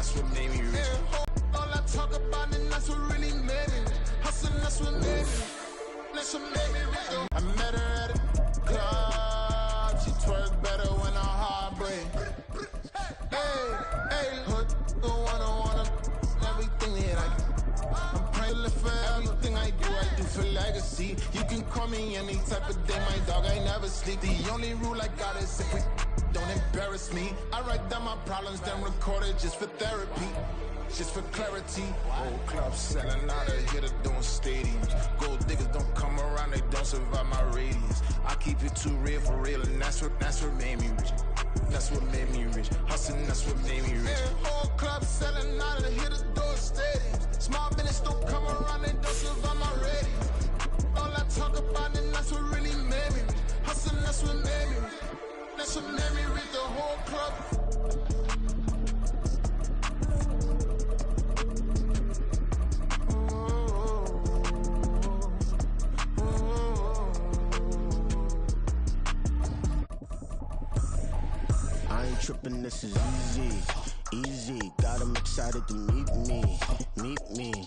that's what made me rich. All I talk about and that's what really made me. Hustling, that's what made me. That's what made me rich. I met her at a club. She twerk better when I heartbreak. Hey, hood, wanna everything that I'm praying for everything I do for legacy. You can call me any type of day, my dog, I never sleep. The only rule I got is if we don't embarrass me. I write down my problems, then record it just for therapy. Just for clarity. Old clubs selling out of here, doing stadiums. Gold diggers don't come around, they don't survive my radius. I keep it too real for real, and that's what made me rich. That's what made me rich. Hustling, that's what made me rich. Whole club selling out of here, doing stadiums. Small business don't come around, they don't survive my radius. All I talk about, and that's what really made me rich. Hustling, that's what made me rich. That's what made me rich. The whole club. Tripping, this is easy. Got them excited to meet me.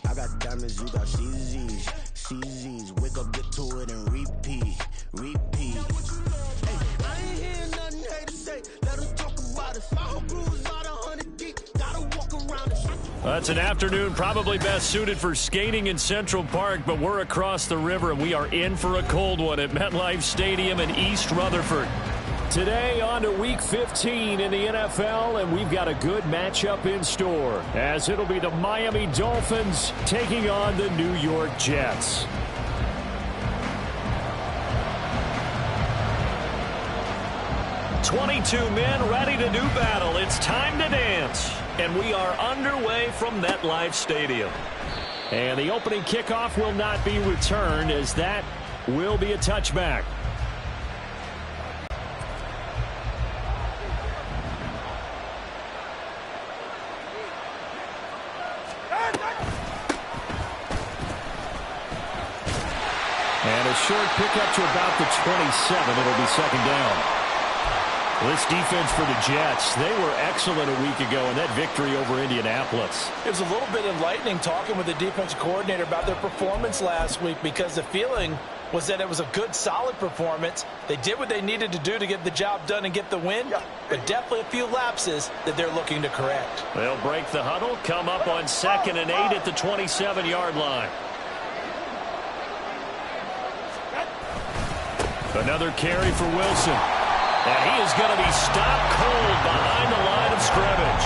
I got diamonds, you got CZs. Wake up, get to it, and repeat. Hey, I ain't hearing nothing hate to say. Let them talk about us. My whole crew is about 100 deep. Gotta walk around it. That's an afternoon probably best suited for skating in Central Park, but we're across the river, and we are in for a cold one at MetLife Stadium in East Rutherford. Today on to Week 15 in the NFL, and we've got a good matchup in store, as it'll be the Miami Dolphins taking on the New York Jets. "22 men ready to do battle. It's time to dance." And we are underway from MetLife Stadium. And the opening kickoff will not be returned, as that will be a touchback. And a short pickup to about the 27. It'll be second down. This defense for the Jets, they were excellent a week ago in that victory over Indianapolis. It was a little bit enlightening talking with the defensive coordinator about their performance last week, because the feeling was that it was a good, solid performance. They did what they needed to do to get the job done and get the win, but definitely a few lapses that they're looking to correct. They'll break the huddle, come up on 2nd and 8 at the 27-yard line. Another carry for Wilson. And he is going to be stopped cold behind the line of scrimmage.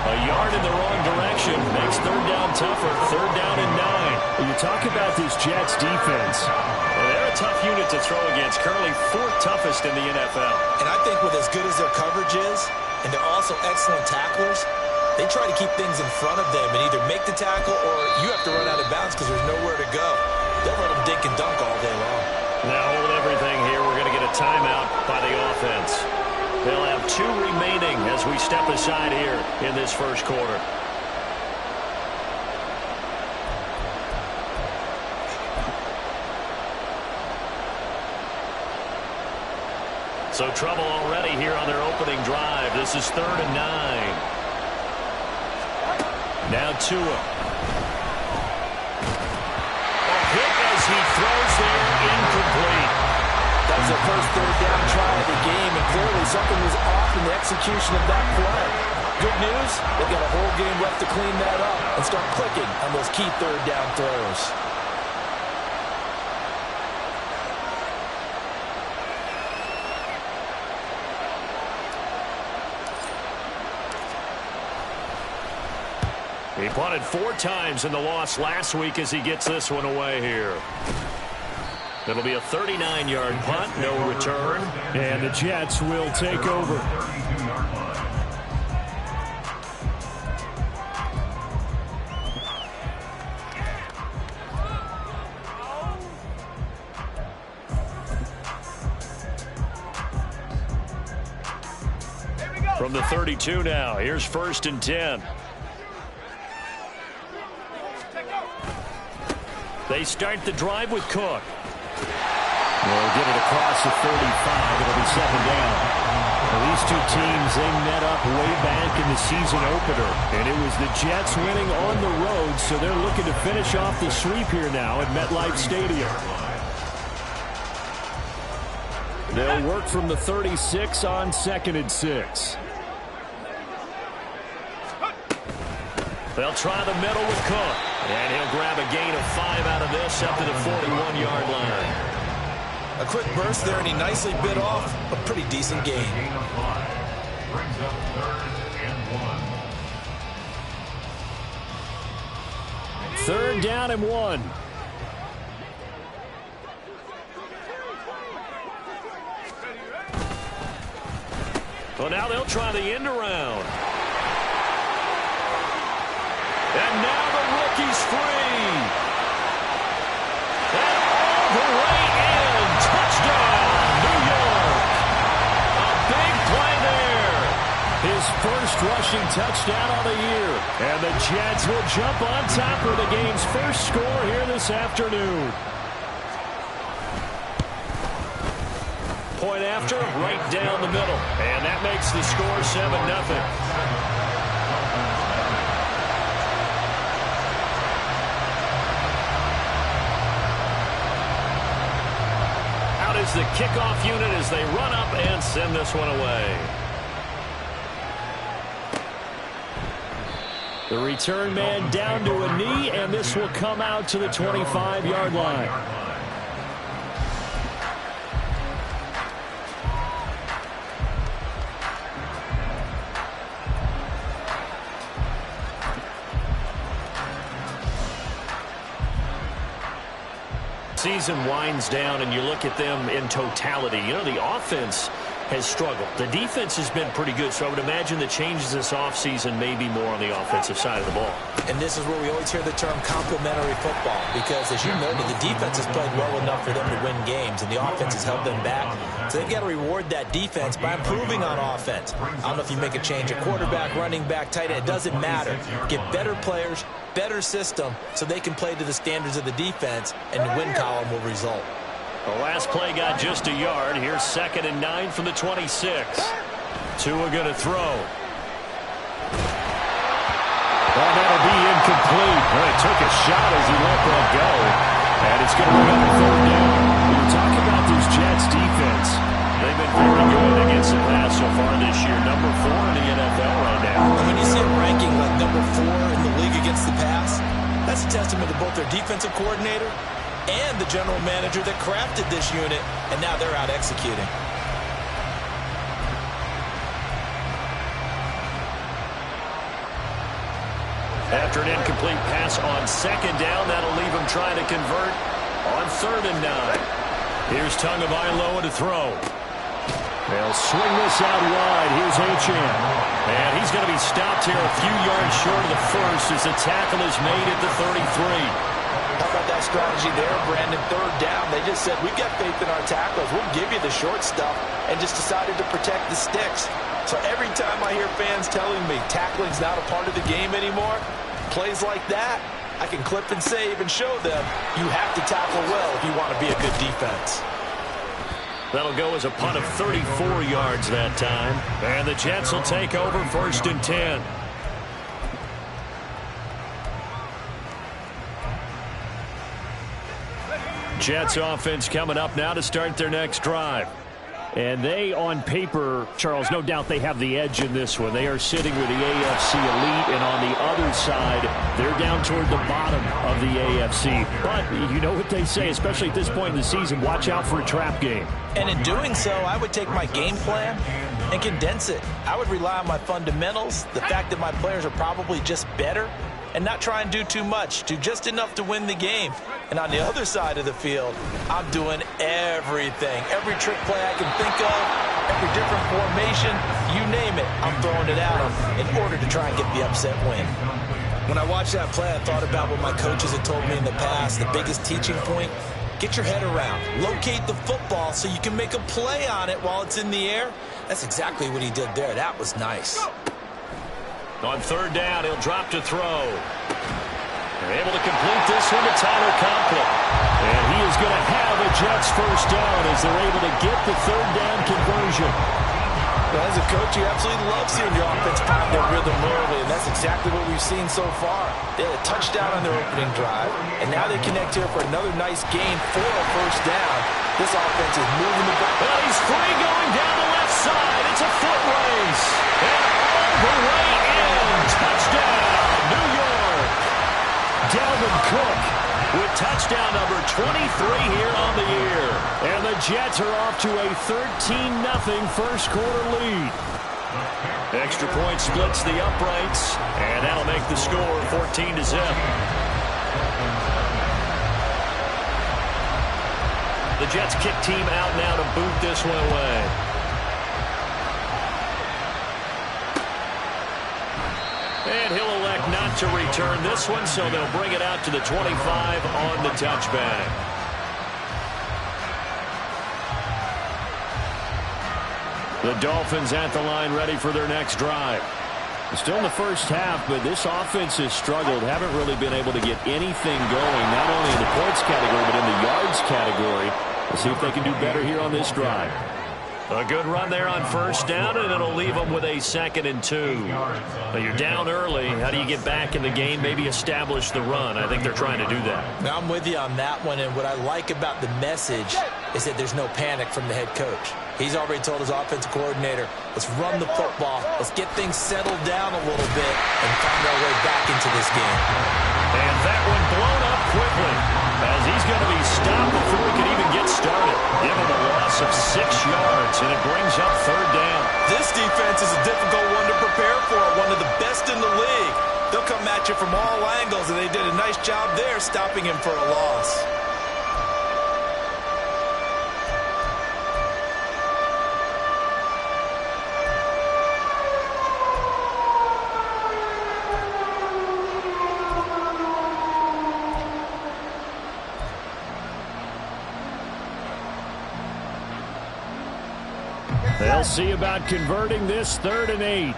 A yard in the wrong direction makes third down tougher. Third down and 9. When you talk about this Jets defense, they're a tough unit to throw against. Currently 4th toughest in the NFL. And I think with as good as their coverage is, and they're also excellent tacklers, they try to keep things in front of them and either make the tackle or you have to run out of bounds because there's nowhere to go. They'll let them dink and dunk all day long. Now hold everything here. We're going to get a timeout by the offense. They'll have 2 remaining as we step aside here in this first quarter. So trouble already here on their opening drive. This is 3rd and 9. Now Tua. As he throws there, incomplete. That was their first third down try of the game, and clearly something was off in the execution of that play. Good news, they've got a whole game left to clean that up and start clicking on those key third down throws. He punted 4 times in the loss last week as he gets this one away here. It'll be a 39-yard punt, no return. And the Jets will take over. From the 32 now, here's 1st and 10. They start the drive with Cook. They'll get it across the 35. It'll be second down. Well, these two teams, they met up way back in the season opener, and it was the Jets winning on the road, so they're looking to finish off the sweep here now at MetLife Stadium. They'll work from the 36 on 2nd and 6. They'll try the middle with Cook, and he'll grab a gain of 5 out of this up to the 41-yard line. A quick burst there, and he nicely bit off a pretty decent gain. Brings up 3rd and 1. 3rd down and 1. Well, now they'll try the end around. And now the rookie's free. And all the way in. Touchdown, New York. A big play there. His first rushing touchdown of the year. And the Jets will jump on top of the game's first score here this afternoon. Point after, right down the middle. And that makes the score 7-0. Out is the kickoff unit as they run up and send this one away. The return man down to a knee, and this will come out to the 25-yard line. Season winds down, and you look at them in totality. You know, the offense has struggled. The defense has been pretty good, so I would imagine the changes this offseason may be more on the offensive side of the ball. And this is where we always hear the term complementary football, because, as you noted, the defense has played well enough for them to win games, and the offense has held them back. So they've got to reward that defense by improving on offense. I don't know if you make a change, a quarterback, running back, tight end, it doesn't matter. Get better players, better system, so they can play to the standards of the defense, and the win column will result. The last play got just a yard. Here's 2nd and 9 from the 26. Tua going to throw. Well, that'll be incomplete. Well, he took a shot as he let that go. And it's going to bring up a 3rd down. When you talk about this Jets defense, they've been very good against the pass so far this year. Number 4 in the NFL right now. And when you see a ranking like number 4 in the league against the pass, that's a testament to both their defensive coordinator and the general manager that crafted this unit, and now they're out executing. After an incomplete pass on 2nd down, that'll leave him trying to convert on 3rd and 9. Here's Tagovailoa to throw. They'll swing this out wide. Here's Achane. And he's going to be stopped here a few yards short of the first as the tackle is made at the 33. How about that strategy there, Brandon? 3rd down, they just said, we've got faith in our tackles. We'll give you the short stuff, and just decided to protect the sticks. So every time I hear fans telling me tackling's not a part of the game anymore, plays like that, I can clip and save and show them you have to tackle well if you want to be a good defense. That'll go as a punt of 34 yards that time. And the Jets will take over 1st and 10. Jets offense coming up now to start their next drive. And they, on paper, Charles, no doubt they have the edge in this one. They are sitting with the AFC elite, and on the other side, they're down toward the bottom of the AFC. But you know what they say, especially at this point in the season, watch out for a trap game. And in doing so, I would take my game plan and condense it. I would rely on my fundamentals, the fact that my players are probably just better, and not try and do too much, do just enough to win the game. And on the other side of the field, I'm doing everything. Every trick play I can think of, every different formation, you name it, I'm throwing it at them in order to try and get the upset win. When I watched that play, I thought about what my coaches had told me in the past. The biggest teaching point, get your head around. Locate the football so you can make a play on it while it's in the air. That's exactly what he did there. That was nice. On 3rd down, he'll drop to throw. They're able to complete this one to Tyler Conklin. And he is going to have a Jets 1st down as they're able to get the 3rd down conversion. Well, as a coach, you absolutely love seeing your offense find their rhythm early, and that's exactly what we've seen so far. They had a touchdown on their opening drive, and now they connect here for another nice gain for a first down. This offense is moving the ball. Well, he's free going down the left side. It's a foot race. And all the way in. Touchdown, New York. Dalvin Cook with touchdown number 23 here on the year. And the Jets are off to a 13-0 first quarter lead. Extra point splits the uprights, and that'll make the score 14-0. The Jets kick team out now to boot this one away. And he'll elect not to return this one, so they'll bring it out to the 25 on the touchback. The Dolphins at the line ready for their next drive. Still in the first half, but this offense has struggled. Haven't really been able to get anything going, not only in the points category, but in the yards category. Let's see if they can do better here on this drive. A good run there on first down, and it'll leave them with a 2nd and 2. Now you're down early. How do you get back in the game, maybe establish the run? I think they're trying to do that. Now I'm with you on that one, and what I like about the message is that there's no panic from the head coach. He's already told his offensive coordinator, let's run the football, let's get things settled down a little bit, and find our way back into this game. And that one blown up quickly, as he's going to be stopped before he can even get started. Give him a loss of 6 yards, and it brings up 3rd down. This defense is a difficult one to prepare for, one of the best in the league. They'll come at you from all angles, and they did a nice job there stopping him for a loss. They'll see about converting this 3rd and 8.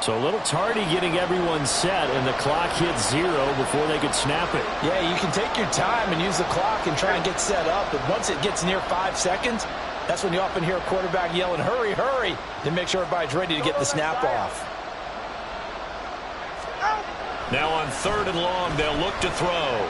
So a little tardy getting everyone set, and the clock hits 0 before they could snap it. Yeah, you can take your time and use the clock and try and get set up, but once it gets near 5 seconds, that's when you often hear a quarterback yelling, hurry, hurry, to make sure everybody's ready to get the snap off. Now on 3rd and long, they'll look to throw.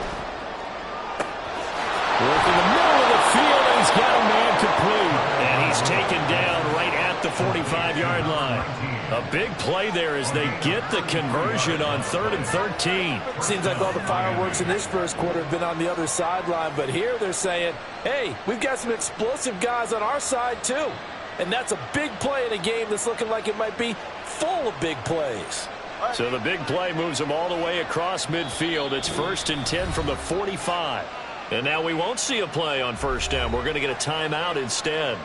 Work in the middle of the field, and he's got a man complete. And he's taken down right at the 45-yard line. A big play there as they get the conversion on 3rd and 13. Seems like all the fireworks in this first quarter have been on the other sideline, but here they're saying, hey, we've got some explosive guys on our side too. And that's a big play in a game that's looking like it might be full of big plays. So the big play moves them all the way across midfield. It's 1st and 10 from the 45. And now we won't see a play on first down. We're going to get a timeout instead.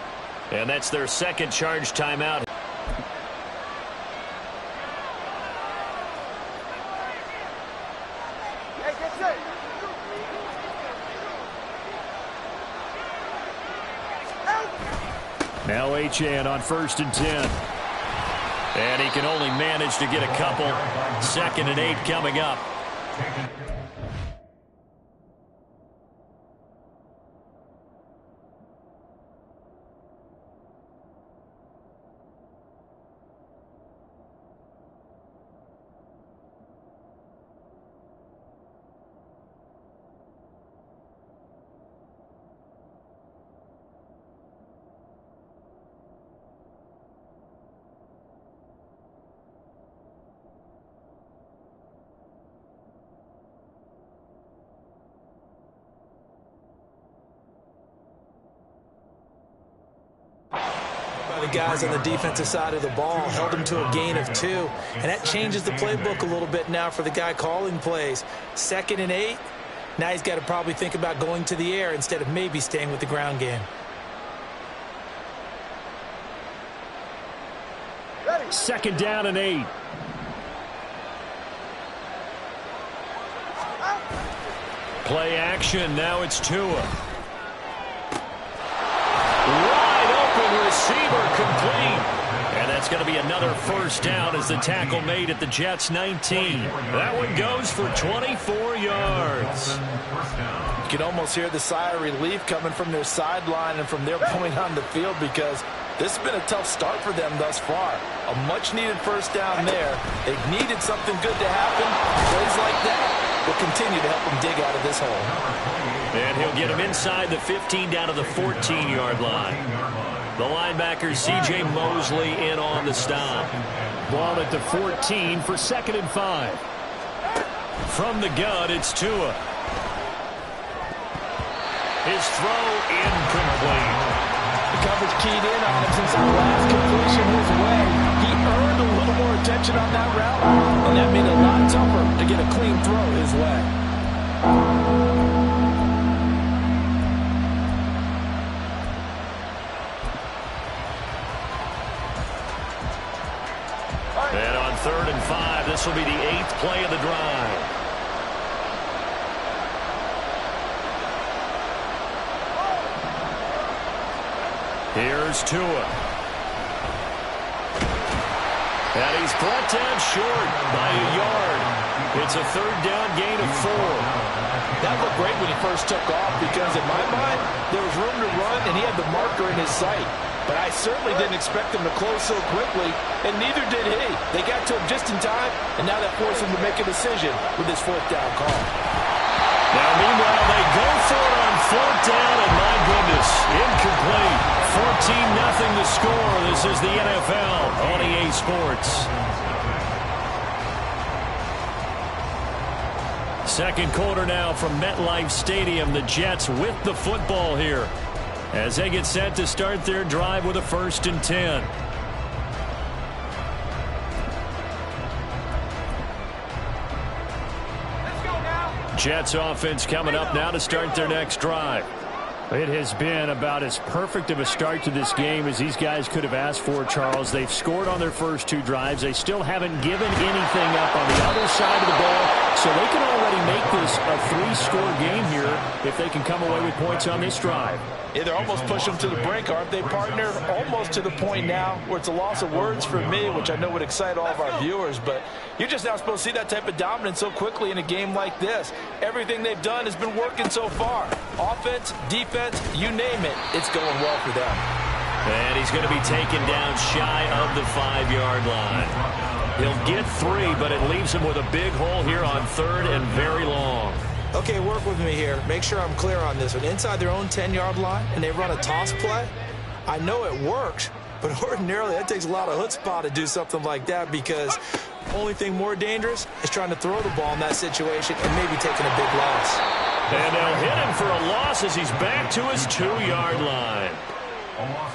And that's their 2nd charge timeout. Now Achane on 1st and 10. And he can only manage to get a couple. 2nd and 8 coming up. The guys on the defensive side of the ball held him to a gain of 2, and that changes the playbook a little bit now for the guy calling plays. 2nd and 8, now he's got to probably think about going to the air instead of maybe staying with the ground game. Ready. 2nd down and 8. Play action, now it's Tua. Wide open receiver complete. And that's going to be another first down as the tackle made at the Jets' 19. That one goes for 24 yards. You can almost hear the sigh of relief coming from their sideline and from their point on the field, because this has been a tough start for them thus far. A much-needed first down there. They've needed something good to happen. Plays like that will continue to help them dig out of this hole. And he'll get him inside the 15 down to the 14-yard line. The linebacker, C.J. Mosley, in on the stop. Ball at the 14 for 2nd and 5. From the gun, it's Tua. His throw incomplete. The coverage keyed in on him since that last completion his way. He earned a little more attention on that route, and that made it a lot tougher to get a clean throw his way. And on 3rd and 5, this will be the 8th play of the drive. Here's Tua. And he's brought down short by a yard. It's a 3rd down gain of 4. That looked great when he first took off, because in my mind, there was room to run and he had the marker in his sight. But I certainly didn't expect him to close so quickly, and neither did he. They got to him just in time, and now that forced him to make a decision with his 4th down call. Now, meanwhile, they go for it on 4th down, and my goodness, incomplete. 14-0 the score. This is the NFL on EA Sports. Second quarter now from MetLife Stadium. The Jets with the football here as they get set to start their drive with a 1st and 10. Jets offense coming up now to start their next drive. It has been about as perfect of a start to this game as these guys could have asked for, Charles. They've scored on their first 2 drives. They still haven't given anything up on the other side of the ball, so they can already make this a 3-score game here if they can come away with points on this drive. Yeah, they're almost pushing them to the brink, aren't they, partner? Almost to the point now where it's a loss of words for me, which I know would excite all of our viewers, but you're just now supposed to see that type of dominance so quickly in a game like this. Everything they've done has been working so far. Offense, defense, you name it, it's going well for them. And he's going to be taken down shy of the 5-yard line. He'll get 3, but it leaves him with a big hole here on 3rd and very long. Okay, work with me here. Make sure I'm clear on this one. Inside their own 10-yard line, and they run a toss play. I know it works, but ordinarily that takes a lot of chutzpah to do something like that, because the only thing more dangerous is trying to throw the ball in that situation and maybe taking a big loss. And they'll hit him for a loss as he's back to his 2-yard line.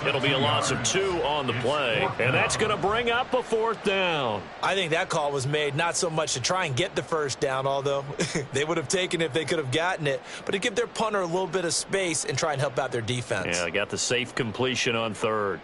It'll be a loss of 2 on the play, and that's going to bring up a 4th down. I think that call was made not so much to try and get the first down, although they would have taken it if they could have gotten it, but to give their punter a little bit of space and try and help out their defense. Yeah, got the safe completion on 3rd.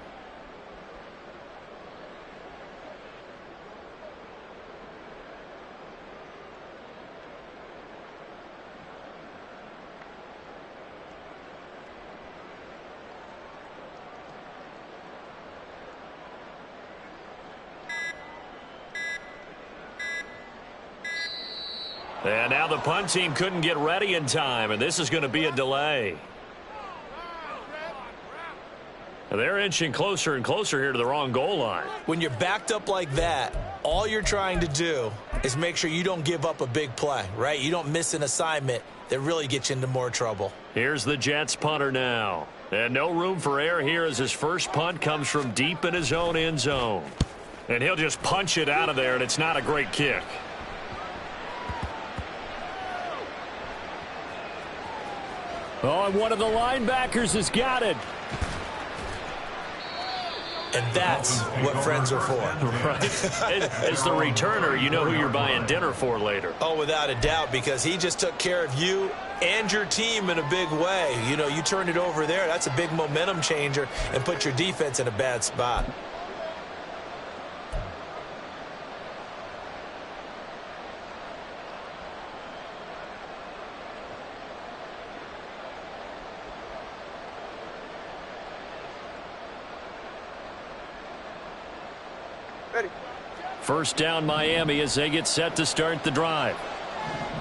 And now the punt team couldn't get ready in time, and this is going to be a delay. They're inching closer and closer here to the wrong goal line. When you're backed up like that, all you're trying to do is make sure you don't give up a big play, right? You don't miss an assignment that really gets you into more trouble. Here's the Jets punter now. And no room for error here as his first punt comes from deep in his own end zone. And he'll just punch it out of there, and it's not a great kick. Oh, and one of the linebackers has got it. And that's what friends are for. Right. As the returner, you know who you're buying dinner for later. Oh, without a doubt, because he just took care of you and your team in a big way. You know, you turned it over there. That's a big momentum changer and put your defense in a bad spot. First down Miami as they get set to start the drive.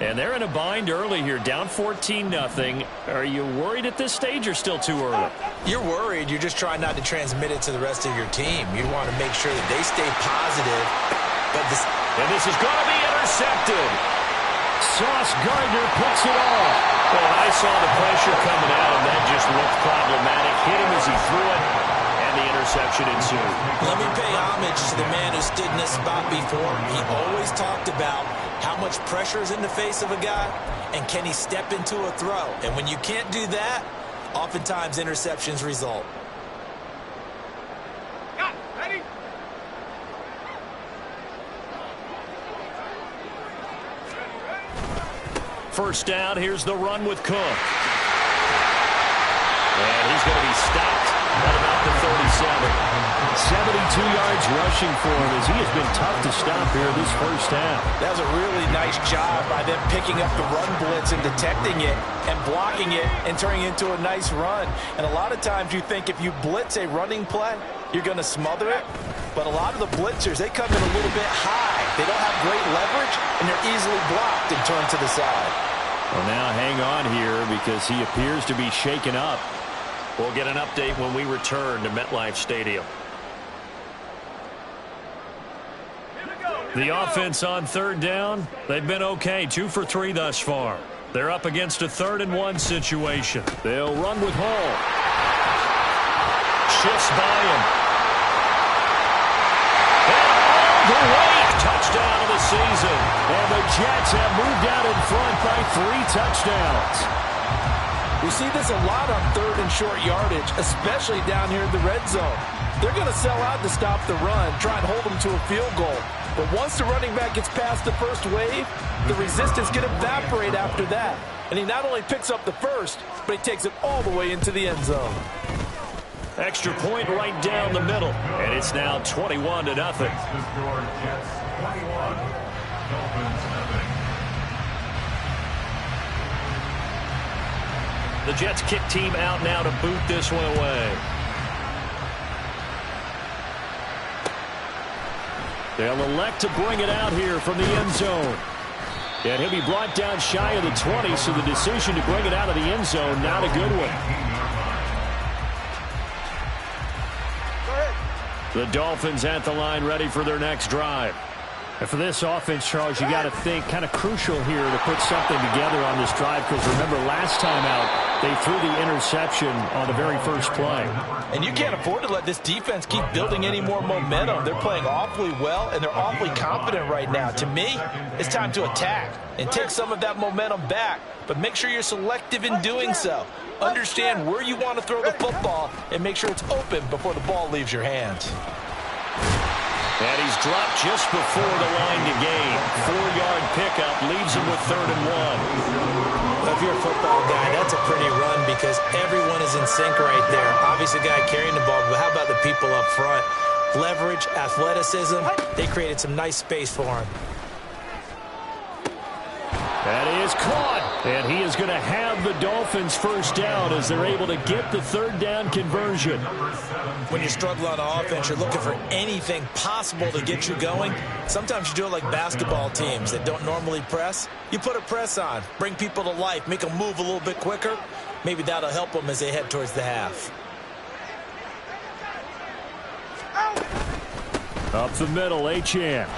And they're in a bind early here, down 14-0. Are you worried at this stage or still too early? You're worried. You're just trying not to transmit it to the rest of your team. You want to make sure that they stay positive. And this is going to be intercepted. Sauce Gardner picks it off. Well, I saw the pressure coming out, and that just looked problematic. Hit him as he threw it, and the interception ensued. Let me pay homage to the man who stood in this spot before. He always talked about how much pressure is in the face of a guy, and can he step into a throw? And when you can't do that, oftentimes interceptions result. First down, here's the run with Cook. And he's going to be stopped at about the 37. 72 yards rushing for him as he has been tough to stop here this first half. That was a really nice job by them picking up the run blitz and detecting it and blocking it and turning it into a nice run. And a lot of times you think if you blitz a running play, you're going to smother it. But a lot of the blitzers, they come in a little bit high. They don't have great leverage, and they're easily blocked and turned to the side. Well, now hang on here because he appears to be shaken up. We'll get an update when we return to MetLife Stadium. The offense on third down, they've been okay. 2 for 3 thus far. They're up against a 3rd-and-1 situation. They'll run with Hall. Shifts by him. And all the way. Touchdown of the season. And the Jets have moved out in front by 3 touchdowns. We see this a lot on 3rd and short yardage, especially down here in the red zone. They're going to sell out to stop the run, try and hold them to a field goal. But once the running back gets past the first wave, the resistance can evaporate after that. And he not only picks up the first, but he takes it all the way into the end zone. Extra point right down the middle. And it's now 21-0. The Jets kick team out now to boot this one away. They'll elect to bring it out here from the end zone. And he'll be brought down shy of the 20, so the decision to bring it out of the end zone, not a good one. The Dolphins at the line ready for their next drive. And for this offense, Charles, you got to think kind of crucial here to put something together on this drive because remember last time out they threw the interception on the very first play. And you can't afford to let this defense keep building any more momentum. They're playing awfully well and they're awfully confident right now. To me, it's time to attack and take some of that momentum back, but make sure you're selective in doing so. Understand where you want to throw the football and make sure it's open before the ball leaves your hands. And he's dropped just before the line to gain. 4-yard pickup leaves him with 3rd and 1. If you're a football guy, that's a pretty run because everyone is in sync right there. Obviously, the guy carrying the ball, but how about the people up front? Leverage, athleticism, they created some nice space for him. That is caught. And he is going to have the Dolphins first down as they're able to get the 3rd down conversion. When you struggle on offense, you're looking for anything possible to get you going. Sometimes you do it like basketball teams that don't normally press. You put a press on, bring people to life, make them move a little bit quicker. Maybe that'll help them as they head towards the half. Up the middle, Achane.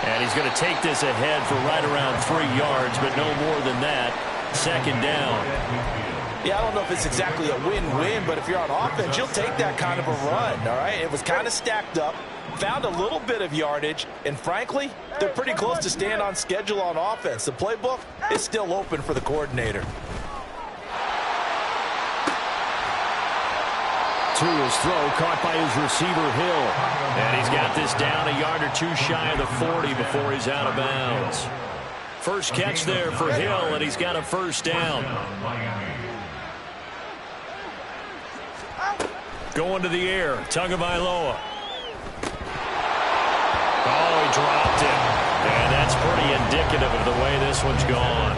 And he's going to take this ahead for right around 3 yards, but no more than that. 2nd down. Yeah, I don't know if it's exactly a win-win, but if you're on offense, you'll take that kind of a run, all right? It was kind of stacked up, found a little bit of yardage, and frankly, they're pretty close to staying on schedule on offense. The playbook is still open for the coordinator. To his throw, caught by his receiver, Hill. And he's got this down a yard or two shy of the 40 before he's out of bounds. First catch there for Hill, and he's got a first down. Going to the air, Tagovailoa. Oh, he dropped it. And that's pretty indicative of the way this one's gone.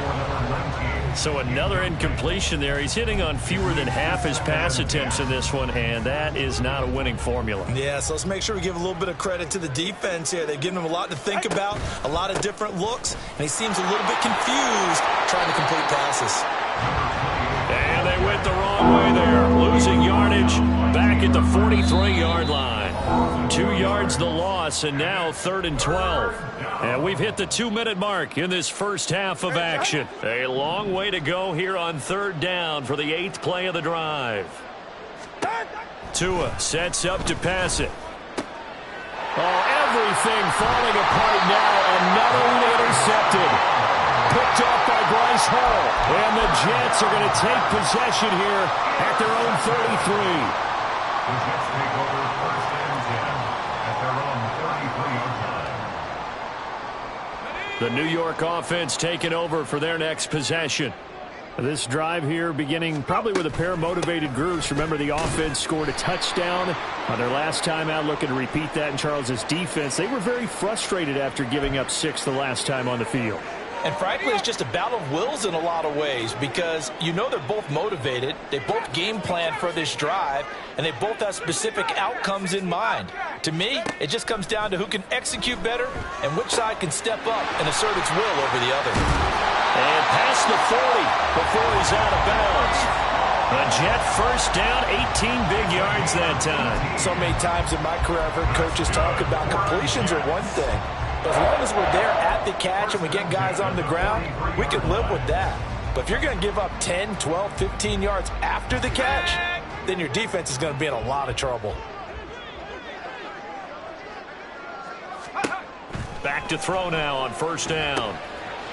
So another incompletion there. He's hitting on fewer than half his pass attempts in this one, and that is not a winning formula. Yeah, so let's make sure we give a little bit of credit to the defense here. They've given him a lot to think about, a lot of different looks, and he seems a little bit confused trying to complete passes. And they went the wrong way there, losing yardage back at the 43-yard line. 2 yards the loss, and now 3rd and 12. And we've hit the 2-minute mark in this first half of action. A long way to go here on 3rd down for the 8th play of the drive. Tua sets up to pass it. Oh, everything falling apart now. Another one intercepted. Picked off by Bryce Hall. And the Jets are going to take possession here at their own 33. The Jets take over 1st and 10 at their own 33-yard line. The New York offense taking over for their next possession. This drive here beginning probably with a pair of motivated groups. Remember, the offense scored a touchdown on their last time out, looking to repeat that in Charles's defense. They were very frustrated after giving up 6 the last time on the field. And frankly, it's just a battle of wills in a lot of ways because you know they're both motivated. They both game plan for this drive, and they both have specific outcomes in mind. To me, it just comes down to who can execute better and which side can step up and assert its will over the other. And past the 40 before he's out of bounds. The Jet first down, 18 big yards that time. So many times in my career I've heard coaches talk about completions are one thing. As long as we're there at the catch and we get guys on the ground, we can live with that. But if you're going to give up 10, 12, 15 yards after the catch, then your defense is going to be in a lot of trouble. Back to throw now on 1st down.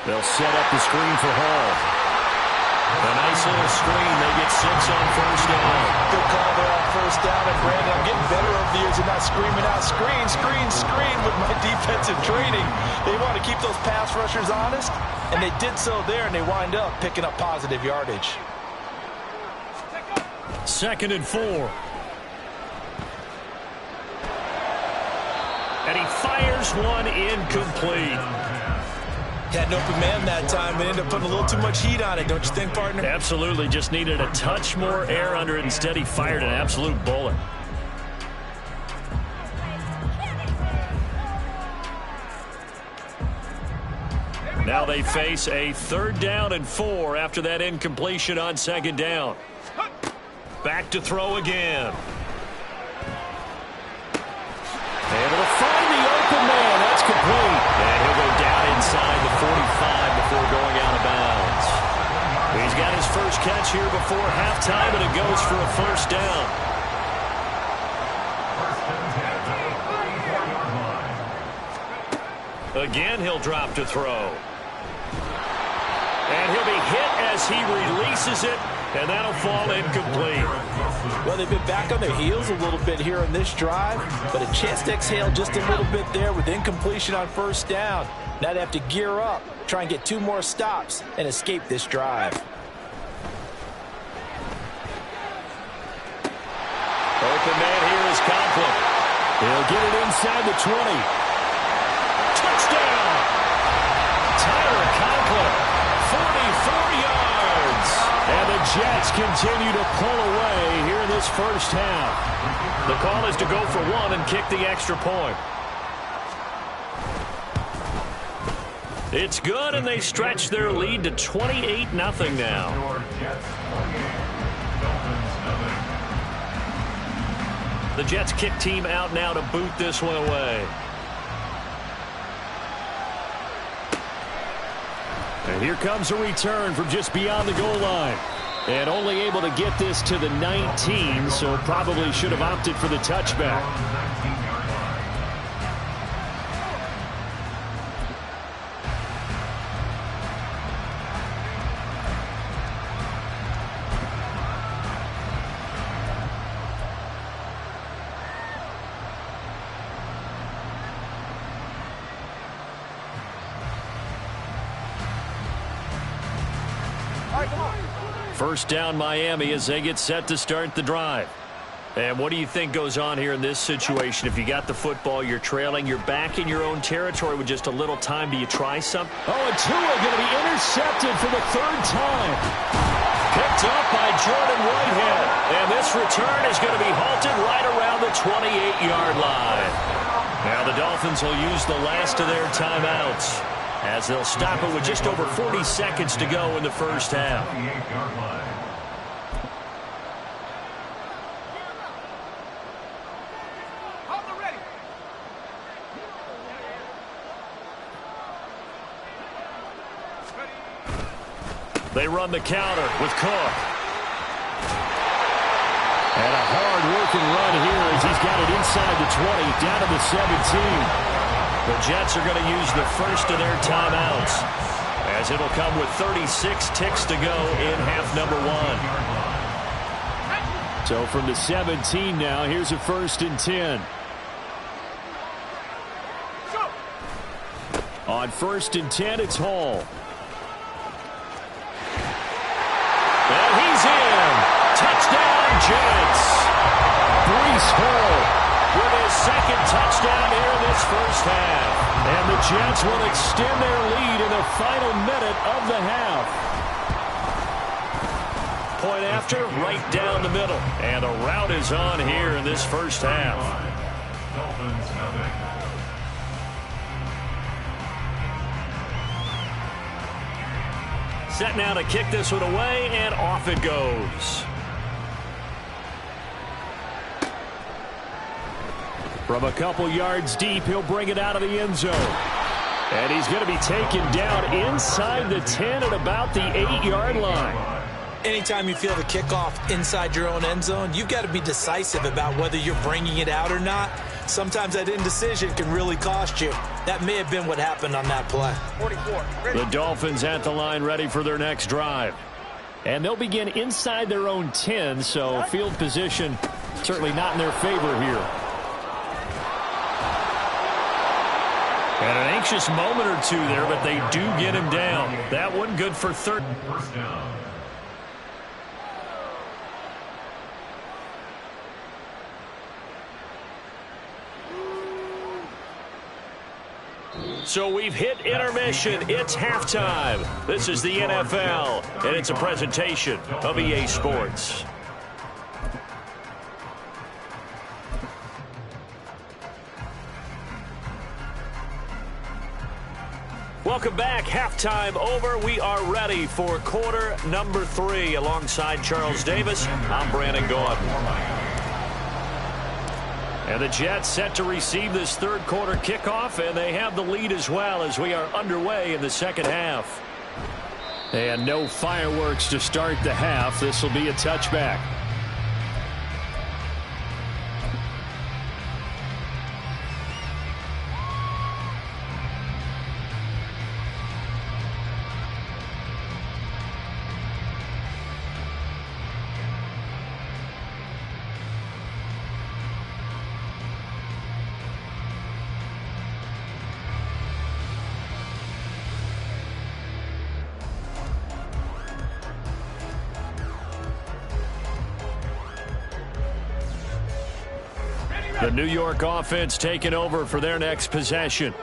They'll set up the screen for Hall. A nice little screen. They get 6 on 1st down. Good call there on 1st down. And Brandon, I'm getting better over the years and not screaming out, screen, screen, screen with my defensive training. They want to keep those pass rushers honest, and they did so there, and they wind up picking up positive yardage. 2nd and 4. And he fires one incomplete. Had an open man that time, but ended up putting a little too much heat on it, don't you think, partner? Absolutely. Just needed a touch more air under it. Instead, he fired an absolute bullet. Now they face a 3rd down and 4 after that incompletion on 2nd down. Back to throw again. Able to find the open man. That's complete. And he'll go down inside the 45 before going out of bounds. He's got his first catch here before halftime, and it goes for a 1st down. 1st and 10 at the 34-yard line. Again, he'll drop to throw. And he'll be hit as he releases it, and that'll fall incomplete. Well, they've been back on their heels a little bit here in this drive, but a chance to exhale just a little bit there with incompletion on 1st down. Now they have to gear up, try and get 2 more stops, and escape this drive. Open man here is Conklin. He'll get it inside the 20. Touchdown! Tyler Conklin, 44 yards. And the Jets continue to pull away here in this first half. The call is to go for 1 and kick the extra point. It's good, and they stretch their lead to 28-0 now. The Jets kick team out now to boot this one away. And here comes a return from just beyond the goal line. And only able to get this to the 19, so probably should have opted for the touchback. First down Miami as they get set to start the drive. And what do you think goes on here in this situation? If you got the football, you're trailing, you're back in your own territory with just a little time. Do you try something? Oh, and Tua going to be intercepted for the third time. Picked up by Jordan Whitehead. And this return is going to be halted right around the 28-yard line. Now the Dolphins will use the last of their timeouts as they'll stop it with just over 40 seconds to go in the first half. They run the counter with Cook. And a hard-working run here as he's got it inside the 20, down to the 17. The Jets are going to use the first of their timeouts as it'll come with 36 ticks to go in half number one. So from the 17 now, here's a 1st and 10. On 1st and 10, it's Hall. And he's in. Touchdown, Jets. Breece Hall with his second touchdown here in this first half. And the Jets will extend their lead in the final minute of the half. Point after, right down the middle. And the route is on here in this first half. Dolphins nothing. Set now to kick this one away, and off it goes. From a couple yards deep, he'll bring it out of the end zone. And he's going to be taken down inside the 10 at about the 8-yard line. Anytime you feel the kickoff inside your own end zone, you've got to be decisive about whether you're bringing it out or not. Sometimes that indecision can really cost you. That may have been what happened on that play. 44. The Dolphins at the line ready for their next drive. And they'll begin inside their own 10, so field position certainly not in their favor here. And an anxious moment or two there, but they do get him down. That one good for third. First down. So we've hit intermission. It's halftime. This is the NFL, and it's a presentation of EA Sports. Welcome back. Halftime over. We are ready for quarter number 3. Alongside Charles Davis, I'm Brandon Gaudin. And the Jets set to receive this third quarter kickoff, and they have the lead as well as we are underway in the second half. And no fireworks to start the half. This will be a touchback. The New York offense taking over for their next possession.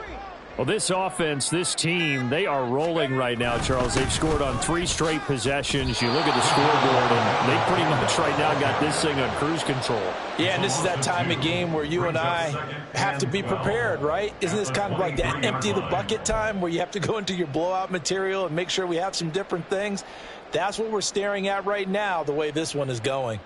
Well, this offense, this team, they are rolling right now, Charles. They've scored on 3 straight possessions. You look at the scoreboard, and they pretty much right now got this thing on cruise control. Yeah, and this is that time of game where you and I have to be prepared, right? Isn't this kind of like that empty the bucket time where you have to go into your blowout material and make sure we have some different things? That's what we're staring at right now, the way this one is going.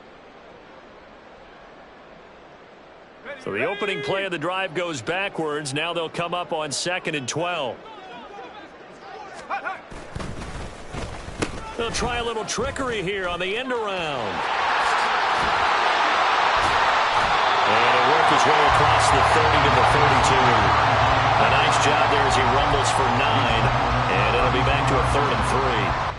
So the opening play of the drive goes backwards. Now they'll come up on 2nd and 12. They'll try a little trickery here on the end around. And it'll work his way across the 30 to the 32. A nice job there as he rumbles for 9. And it'll be back to a 3rd and 3.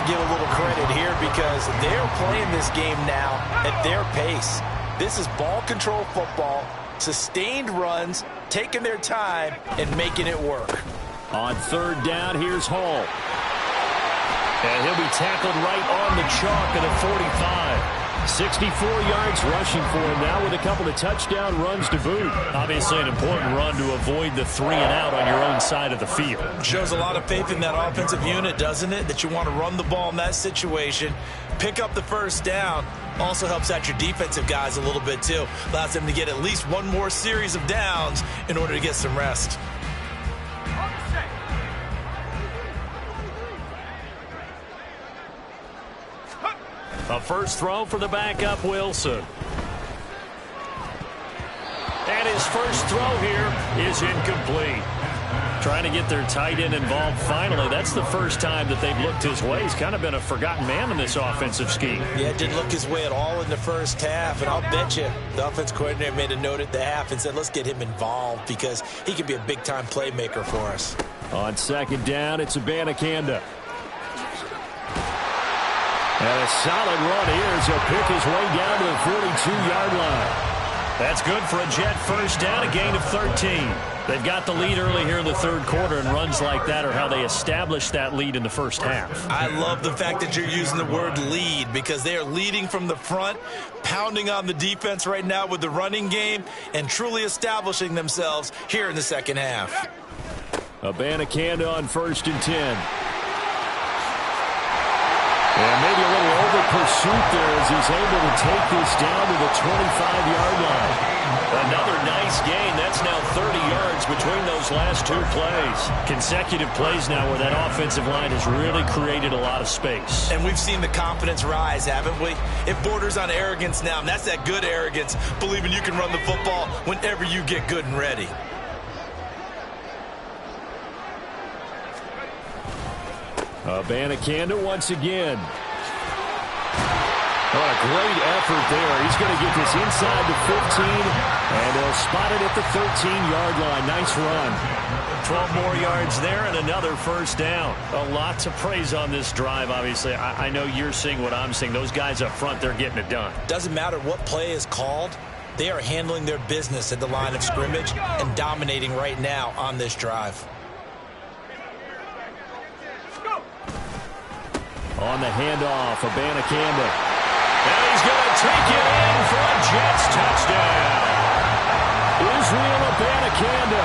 give a little credit here because they're playing this game now at their pace. This is ball control football, sustained runs, taking their time, and making it work. On third down, here's Hall. And he'll be tackled right on the chalk at a 45. 64 yards rushing for him now with a couple of touchdown runs to boot. Obviously an important run to avoid the 3 and out on your own side of the field. Shows a lot of faith in that offensive unit, doesn't it? That you want to run the ball in that situation, pick up the first down. Also helps out your defensive guys a little bit too. Allows them to get at least one more series of downs in order to get some rest. A first throw for the backup, Wilson. And his first throw here is incomplete. Trying to get their tight end involved finally. That's the first time that they've looked his way. He's kind of been a forgotten man in this offensive scheme. Yeah, didn't look his way at all in the first half. And I'll bet you the offense coordinator made a note at the half and said, let's get him involved because he can be a big-time playmaker for us. On second down, it's Abanikanda. And a solid run here as he'll pick his way down to the 42-yard line. That's good for a Jet first down, a gain of 13. They've got the lead early here in the third quarter, and runs like that are how they established that lead in the first half. I love the fact that you're using the word lead because they are leading from the front, pounding on the defense right now with the running game, and truly establishing themselves here in the second half. Abanikanda on 1st and 10. And maybe a little over pursuit there as he's able to take this down to the 25-yard line. Another nice gain. That's now 30 yards between those last 2 plays. Consecutive plays now where that offensive line has really created a lot of space. And we've seen the confidence rise, haven't we? It borders on arrogance now, and that's that good arrogance, believing you can run the football whenever you get good and ready. Abanikanda once again. Oh, a great effort there. He's going to get this inside the 15, and they'll spot it at the 13-yard line. Nice run. 12 more yards there and another first down. A lot to praise on this drive, obviously. I know you're seeing what I'm seeing. Those guys up front, they're getting it done. Doesn't matter what play is called. They are handling their business at the line of scrimmage and dominating right now on this drive. On the handoff, Abanikanda. And he's going to take it in for a Jets touchdown. Israel Abanikanda,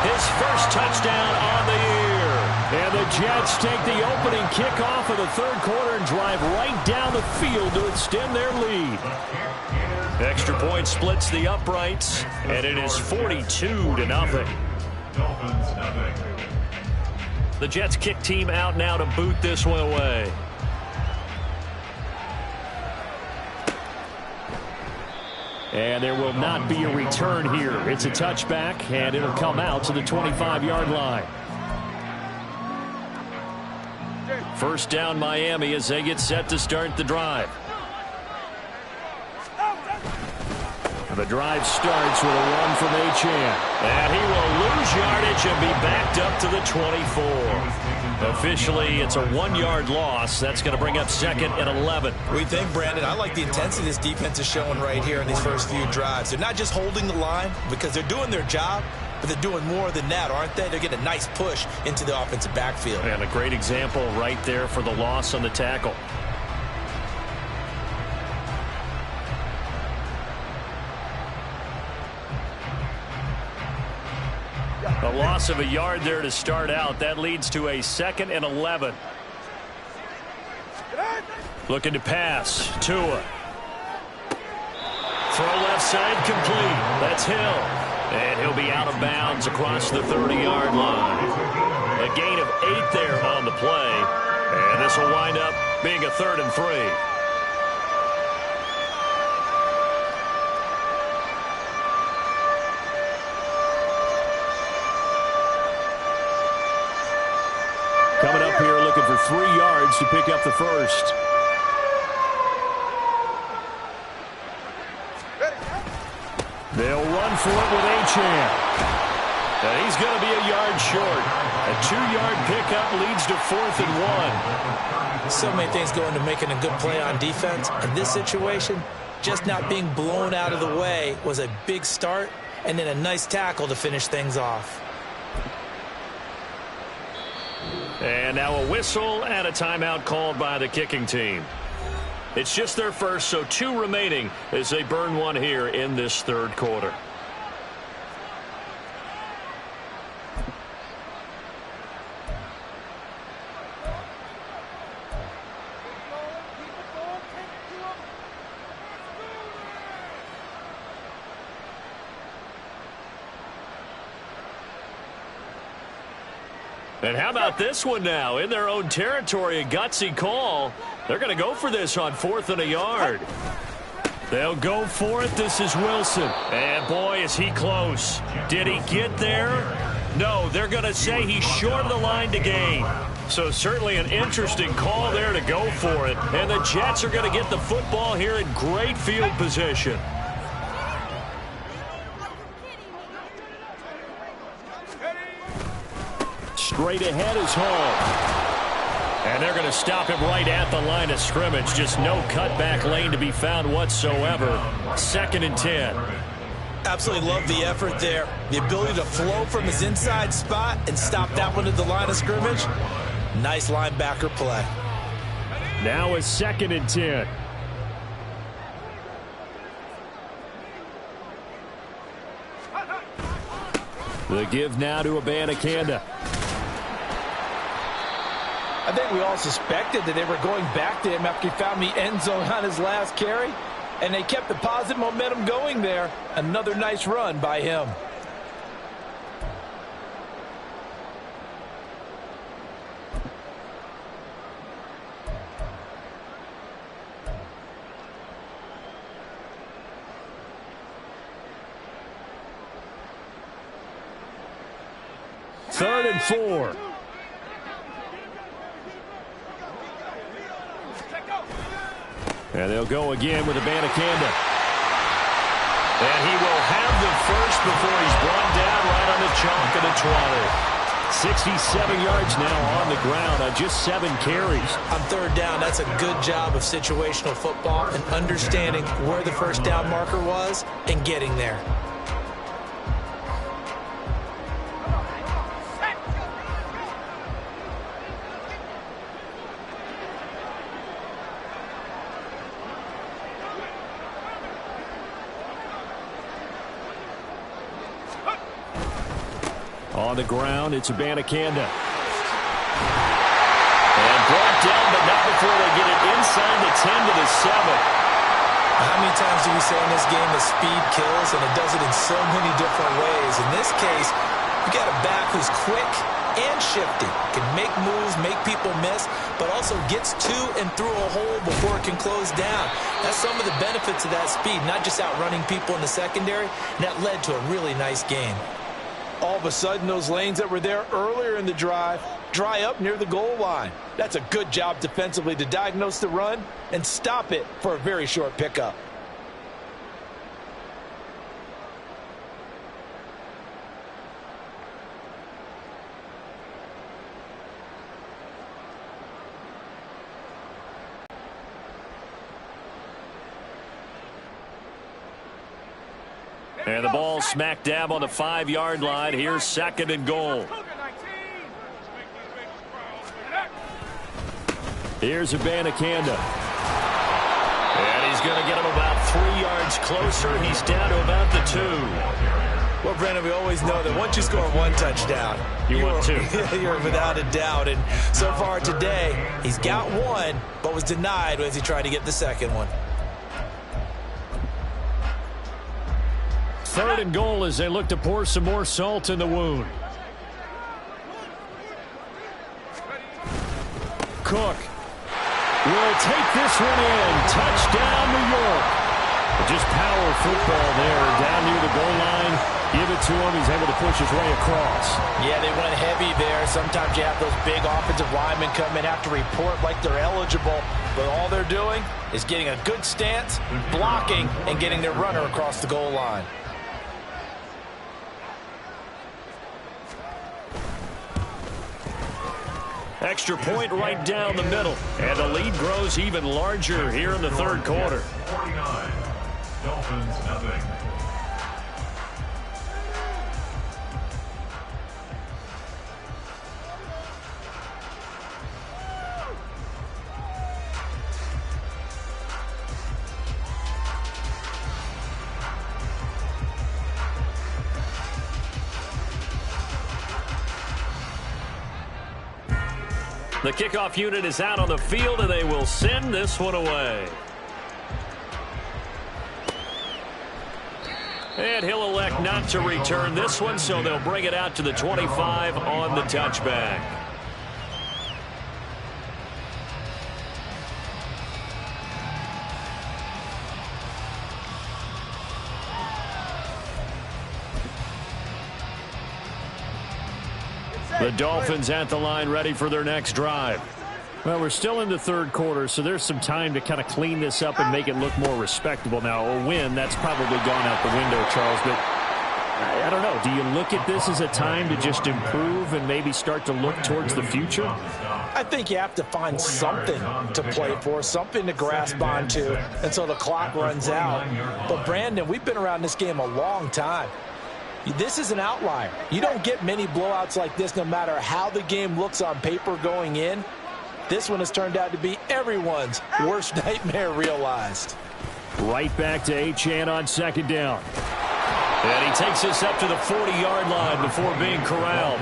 his first touchdown on the year. And the Jets take the opening kickoff of the third quarter and drive right down the field to extend their lead. Extra point splits the uprights, and it is 42-0. The Jets kick team out now to boot this one away. And there will not be a return here. It's a touchback, and it'll come out to the 25-yard line. First down, Miami, as they get set to start the drive. The drive starts with a run from Achane. And he will lose yardage and be backed up to the 24. Officially, it's a 1-yard loss. That's going to bring up 2nd and 11. What do you think, Brandon? I like the intensity this defense is showing right here in these first few drives. They're not just holding the line because they're doing their job, but they're doing more than that, aren't they? They're getting a nice push into the offensive backfield. And a great example right there for the loss on the tackle. A loss of a yard there to start out. That leads to a 2nd and 11. Looking to pass. Tua. Throw left side complete. That's Hill. And he'll be out of bounds across the 30-yard line. A gain of 8 there on the play. And this will wind up being a 3rd and 3. Coming up here looking for 3 yards to pick up the first. They'll run for it with Achane. And he's going to be a yard short. A 2-yard pickup leads to 4th and 1. So many things go into making a good play on defense. In this situation, just not being blown out of the way was a big start, and then a nice tackle to finish things off. And now a whistle and a timeout called by the kicking team. It's just their first, so 2 remaining as they burn one here in this third quarter. And how about this one now? In their own territory, a gutsy call. They're going to go for this on 4th and a yard. They'll go for it. This is Wilson. And boy, is he close. Did he get there? No, they're going to say he's short of the line to gain. So certainly an interesting call there to go for it. And the Jets are going to get the football here in great field position. Straight ahead is Hall. And they're going to stop him right at the line of scrimmage. Just no cutback lane to be found whatsoever. 2nd and 10. Absolutely love the effort there. The ability to flow from his inside spot and stop that one at the line of scrimmage. Nice linebacker play. Now it's 2nd and 10. The give now to Abanikanda. I think we all suspected that they were going back to him after he found the end zone on his last carry, and they kept the positive momentum going there. Another nice run by him. Third and 4. And they'll go again with Abanikanda. And he will have the first before he's brought down right on the chalk of the 20. 67 yards now on the ground on just 7 carries. On 3rd down, that's a good job of situational football and understanding where the first down marker was and getting there. On the ground, it's Abanikanda. And brought down, but not before they get it inside the 10 to the 7. How many times do we say in this game that speed kills, and it does it in so many different ways? In this case, you got a back who's quick and shifty, can make moves, make people miss, but also gets to and through a hole before it can close down. That's some of the benefits of that speed, not just outrunning people in the secondary, and that led to a really nice game. All of a sudden, those lanes that were there earlier in the drive dry up near the goal line. That's a good job defensively to diagnose the run and stop it for a very short pickup. And the ball smack dab on the 5-yard line. Here's 2nd and goal. Here's Abanikanda. And he's going to get him about 3 yards closer. He's down to about the 2. Well, Brandon, we always know that once you score 1 touchdown, you want 2. You're without a doubt. And so far today, he's got 1, but was denied as he tried to get the 2nd one. 3rd and goal as they look to pour some more salt in the wound. Cook will take this one in. Touchdown, New York. Just power football there down near the goal line. Give it to him. He's able to push his way across. Yeah, they went heavy there. Sometimes you have those big offensive linemen come in, have to report like they're eligible. But all they're doing is getting a good stance, blocking, and getting their runner across the goal line. Extra point right down the middle. And the lead grows even larger here in the third quarter. 49. Dolphins nothing. The kickoff unit is out on the field, and they will send this one away. And he'll elect not to return this one, so they'll bring it out to the 25 on the touchback. The Dolphins at the line, ready for their next drive. Well, we're still in the third quarter, so there's some time to kind of clean this up and make it look more respectable. Now, a win, that's probably gone out the window, Charles, but I don't know. Do you look at this as a time to just improve and maybe start to look towards the future? I think you have to find something to play for, something to grasp onto until the clock runs out. But, Brandon, we've been around this game a long time. This is an outlier. You don't get many blowouts like this no matter how the game looks on paper going in. This one has turned out to be everyone's worst nightmare realized. Right back to Achane on second down. And he takes us up to the 40-yard line before being corralled.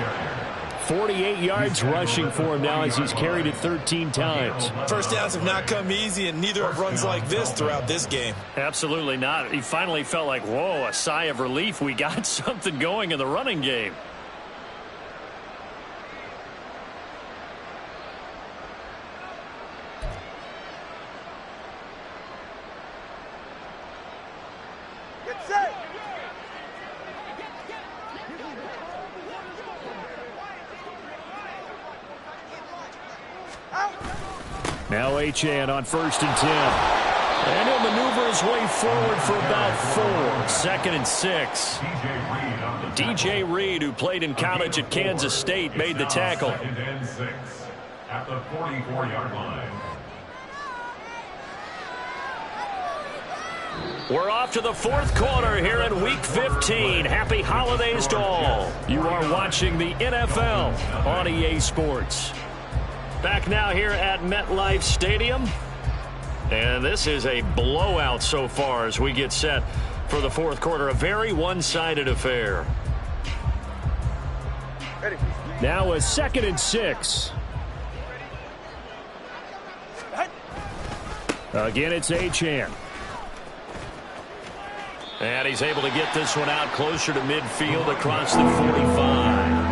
48 yards rushing for him now as he's carried it 13 times. First downs have not come easy, and neither have runs like this throughout this game. Absolutely not. He finally felt like, whoa, a sigh of relief. We got something going in the running game. Now Achane on 1st and 10. And he'll maneuver his way forward for about 4. 2nd and 6. DJ Reed, who played in college at Kansas State, made the tackle. 2nd and 6 at the 44-yard line. We're off to the fourth quarter here in Week 15. Happy holidays to all. You are watching the NFL on EA Sports. Back now here at MetLife Stadium. And this is a blowout so far as we get set for the fourth quarter. A very one-sided affair. Ready. Now a 2nd and 6. Again, it's Achane. And he's able to get this one out closer to midfield across the 45.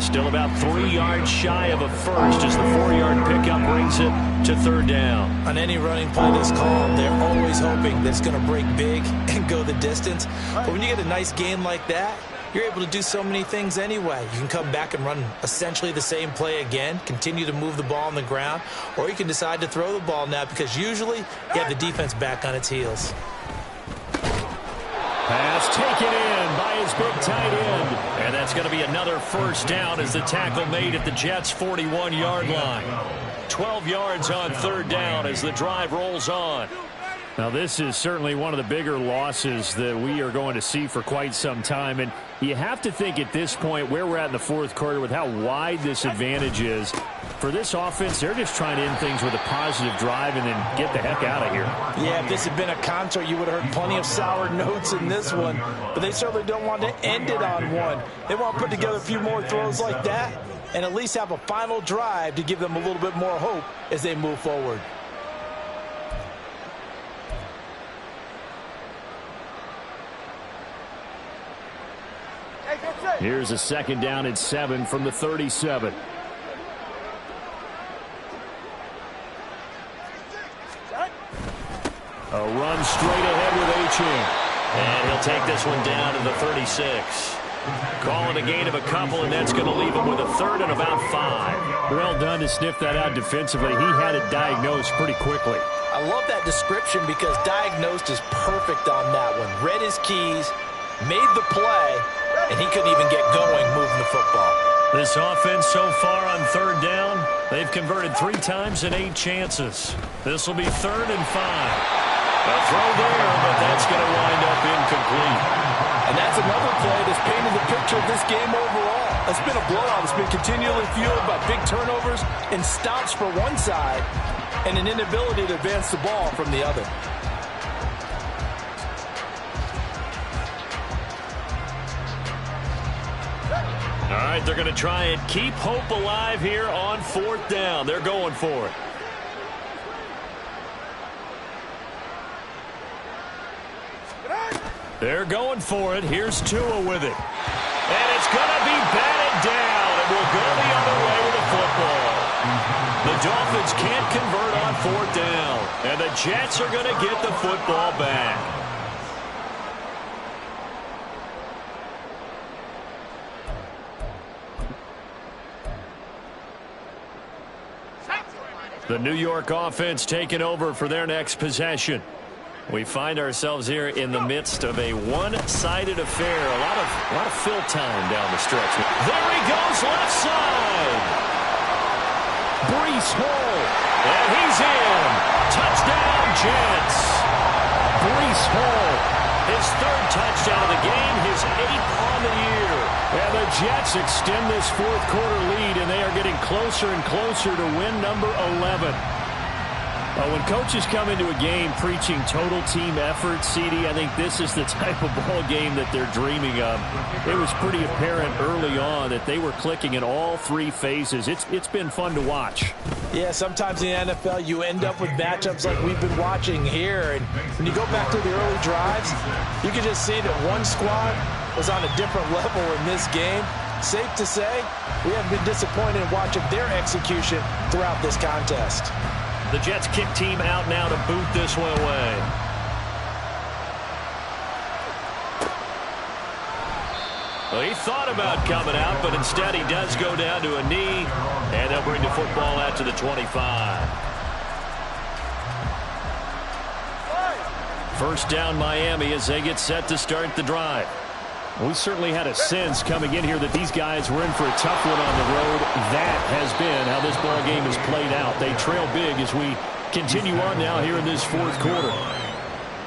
Still about 3 yards shy of a first as the 4-yard pickup brings it to 3rd down. On any running play this call, they're always hoping that it's going to break big and go the distance. But when you get a nice gain like that, you're able to do so many things anyway. You can come back and run essentially the same play again, continue to move the ball on the ground, or you can decide to throw the ball now because usually you have the defense back on its heels. Pass taken in by his big tight end. And that's going to be another first down as the tackle made at the Jets' 41-yard line. 12 yards on 3rd down as the drive rolls on. Now, this is certainly one of the bigger losses that we are going to see for quite some time. And you have to think at this point where we're at in the fourth quarter with how wide this advantage is. For this offense, they're just trying to end things with a positive drive and then get the heck out of here. Yeah, if this had been a concert, you would have heard plenty of sour notes in this one. But they certainly don't want to end it on one. They want to put together a few more throws like that and at least have a final drive to give them a little bit more hope as they move forward. Here's a 2nd down and 7 from the 37. A run straight ahead with Achane. And he'll take this one down to the 36. Call it a gain of a couple, and that's going to leave him with a 3rd and about 5. Well done to sniff that out defensively. He had it diagnosed pretty quickly. I love that description because diagnosed is perfect on that one. Read his keys, made the play, and he couldn't even get going moving the football. This offense so far on third down, they've converted 3 times in 8 chances. This will be 3rd and 5. A throw there, but that's going to wind up incomplete. And that's another play that's painted the picture of this game overall. It's been a blowout. It's been continually fueled by big turnovers and stops for one side and an inability to advance the ball from the other. All right, they're going to try and keep hope alive here on 4th down. They're going for it. They're going for it. Here's Tua with it. And it's going to be batted down. It will go the other way with the football. The Dolphins can't convert on 4th down. And the Jets are going to get the football back. The New York offense taking over for their next possession. We find ourselves here in the midst of a one-sided affair. A lot of fill time down the stretch. There he goes, left side. Breece Hall, and he's in. Touchdown, Jets. Breece Hall, his 3rd touchdown of the game, his 8th on the year. And the Jets extend this 4th quarter lead, and they are getting closer and closer to win number 11. When coaches come into a game preaching total team effort, CD, I think this is the type of ball game that they're dreaming of. It was pretty apparent early on that they were clicking in all 3 phases. It's been fun to watch. Yeah, sometimes in the NFL you end up with matchups like we've been watching here. And when you go back to the early drives, you can just see that one squad was on a different level in this game. Safe to say, we haven't been disappointed in watching their execution throughout this contest. The Jets kick team out now to boot this one away. Well, he thought about coming out, but instead he does go down to a knee, and they'll bring the football out to the 25. First down Miami as they get set to start the drive. We certainly had a sense coming in here that these guys were in for a tough one on the road. That has been how this ball game has played out. They trail big as we continue on now here in this 4th quarter.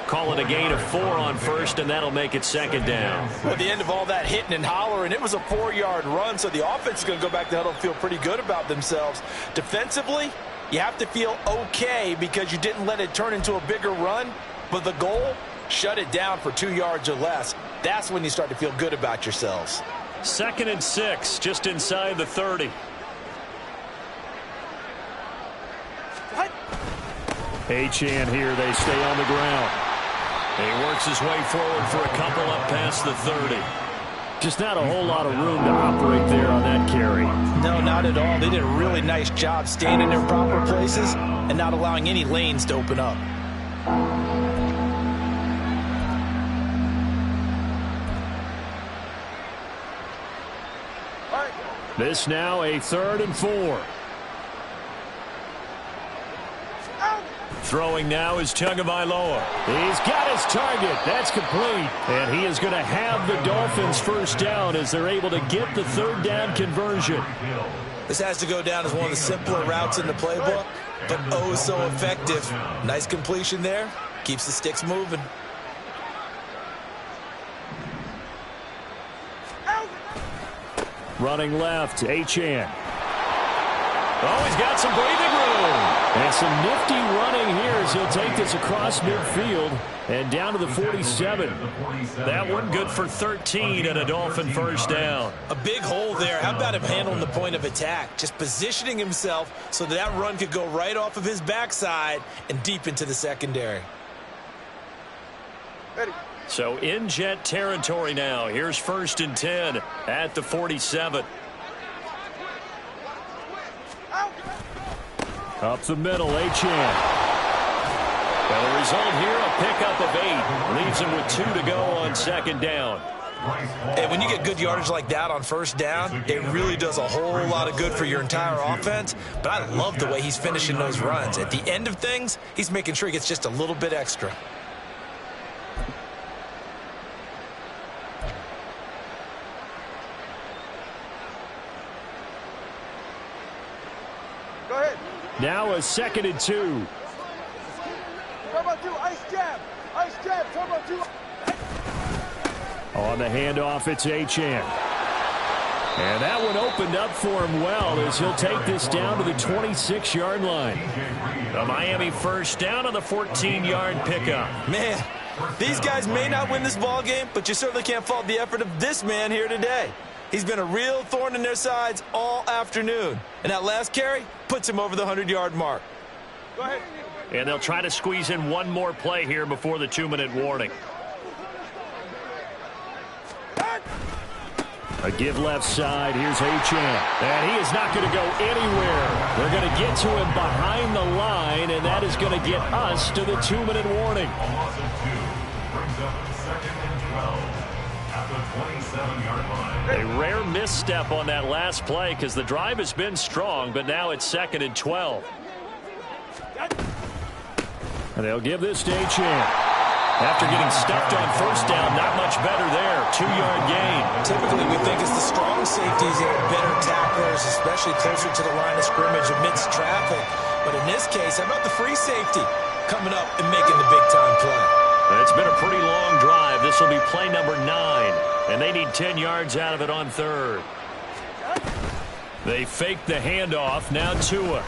Call it a gain of 4 on 1st, and that'll make it 2nd down. At the end of all that hitting and hollering, it was a 4-yard run, so the offense is going to go back to huddle and feel pretty good about themselves. Defensively, you have to feel okay because you didn't let it turn into a bigger run, but the goal, shut it down for 2 yards or less. That's when you start to feel good about yourselves. 2nd and 6, just inside the 30. Achane here, they stay on the ground. He works his way forward for a couple up past the 30. Just not a whole lot of room to operate there on that carry. No, not at all. They did a really nice job staying in their proper places and not allowing any lanes to open up. This now a 3rd and 4. Throwing now is Tagovailoa. He's got his target. That's complete. And he is going to have the Dolphins first down as they're able to get the 3rd down conversion. This has to go down as one of the simpler routes in the playbook, but oh so effective. Nice completion there. Keeps the sticks moving. Running left, Achane. Oh, he's got some breathing room. And some nifty running here as he'll take this across midfield and down to the 47. That one good for 13 and a Dolphin first down. A big hole there. How about him handling the point of attack? Just positioning himself so that run could go right off of his backside and deep into the secondary. So in Jet territory now. Here's 1st and 10 at the 47. Up the middle, Achane. And the result here, a pickup of 8. Leaves him with 2 to go on 2nd down. And when you get good yardage like that on 1st down, it really does a whole lot of good for your entire offense. But I love the way he's finishing those runs. At the end of things, he's making sure he gets just a little bit extra. Now a 2nd and 2. On the handoff, it's Achane. And that one opened up for him well as he'll take this down to the 26-yard line. A Miami first down on the 14-yard pickup. Man, these guys may not win this ball game, but you certainly can't fault the effort of this man here today. He's been a real thorn in their sides all afternoon. And that last carry puts him over the 100-yard mark. Go ahead. And they'll try to squeeze in one more play here before the 2-minute warning. A give left side. Here's Achane. And he is not going to go anywhere. They're going to get to him behind the line, and that is going to get us to the 2-minute warning. A loss of 2 brings up 2nd and 12 at the 27-yard line. A rare misstep on that last play because the drive has been strong, but now it's 2nd and 12. And they'll give this to Achane. After getting stuffed on first down, not much better there. 2-yard gain. Typically, we think it's the strong safeties that are better tacklers, especially closer to the line of scrimmage amidst traffic. But in this case, how about the free safety coming up and making the big-time play? It's been a pretty long drive. This will be play number 9, and they need 10 yards out of it on 3rd. They fake the handoff. Now Tua.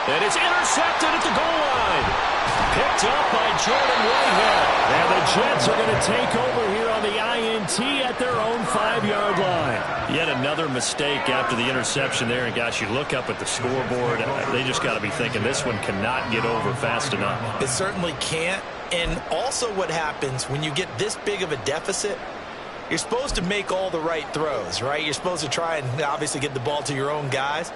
And it's intercepted at the goal line. Picked up by Jordan Whitehead. And the Jets are going to take over here on the INT at their own 5-yard line. Yet another mistake after the interception there. And, gosh, you look up at the scoreboard. They just got to be thinking this one cannot get over fast enough. It certainly can't. And also what happens when you get this big of a deficit, you're supposed to make all the right throws, right? You're supposed to try and obviously get the ball to your own guys.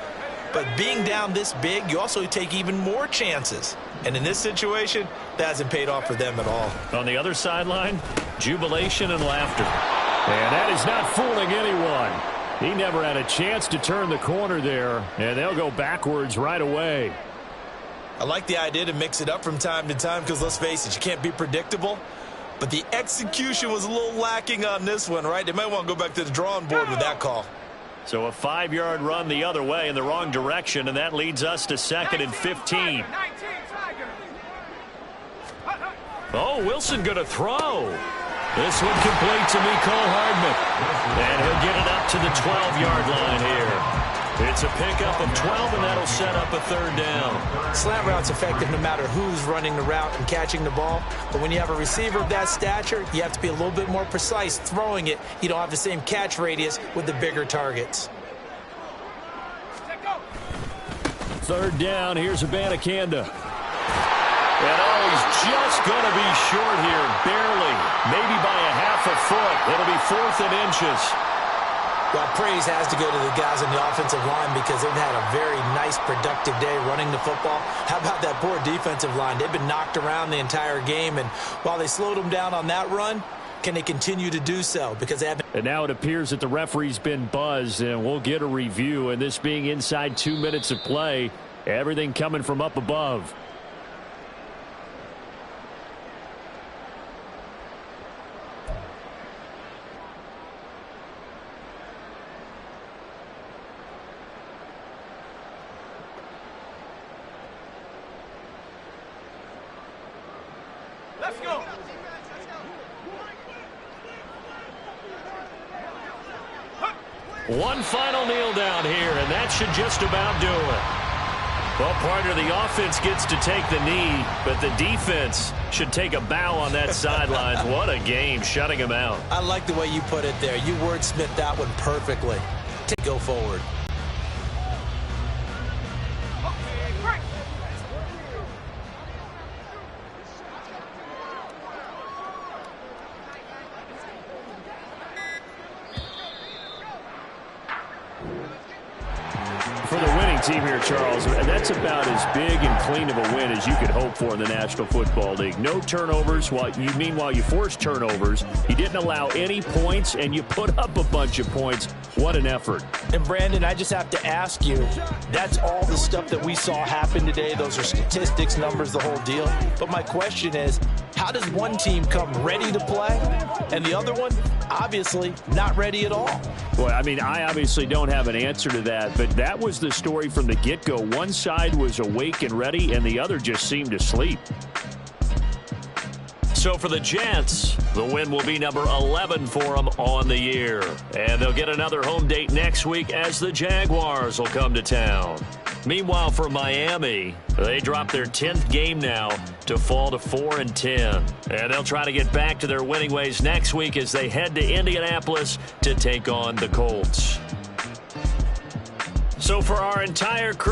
But being down this big, you also take even more chances. And in this situation, that hasn't paid off for them at all. On the other sideline, jubilation and laughter. And that is not fooling anyone. He never had a chance to turn the corner there, and they'll go backwards right away. I like the idea to mix it up from time to time because, let's face it, you can't be predictable. But the execution was a little lacking on this one, right? They might want to go back to the drawing board with that call. So a 5-yard run the other way in the wrong direction, and that leads us to 2nd and 15. Oh, Wilson going to throw. This one complete to Mecole Hardman. And he'll get it up to the 12-yard line here. It's a pickup of 12, and that'll set up a 3rd down. Slant route's effective no matter who's running the route and catching the ball. But when you have a receiver of that stature, you have to be a little bit more precise throwing it. You don't have the same catch radius with the bigger targets. 3rd down. Here's Abanikanda. And he's just going to be short here, barely, maybe by a half a foot. It'll be 4th and inches. Well, praise has to go to the guys on the offensive line because they've had a very nice, productive day running the football. How about that poor defensive line? They've been knocked around the entire game, and while they slowed them down on that run, can they continue to do so? Because they haven't. And now it appears that the referee's been buzzed, and we'll get a review. And this being inside 2 minutes of play, everything coming from up above. Let's go. One final kneel down here, and that should just about do it. Well, partner, the offense gets to take the knee, but the defense should take a bow on that sideline. What a game, shutting him out. I like the way you put it there. You wordsmithed that one perfectly. Go forward. For the winning team here, Charles, that's about as big and clean of a win as you could hope for in the National Football League. No turnovers. Meanwhile, you forced turnovers. You didn't allow any points, and you put up a bunch of points. What an effort. And, Brandon, I just have to ask you, that's all the stuff that we saw happen today. Those are statistics, numbers, the whole deal. But my question is, how does one team come ready to play, and the other one obviously not ready at all. Boy, I mean, I obviously don't have an answer to that, but that was the story from the get-go. One side was awake and ready, and the other just seemed asleep. So for the Jets, the win will be number 11 for them on the year. And they'll get another home date next week as the Jaguars will come to town. Meanwhile, for Miami, they dropped their 10th game now to fall to 4-10. And they'll try to get back to their winning ways next week as they head to Indianapolis to take on the Colts. So for our entire crew,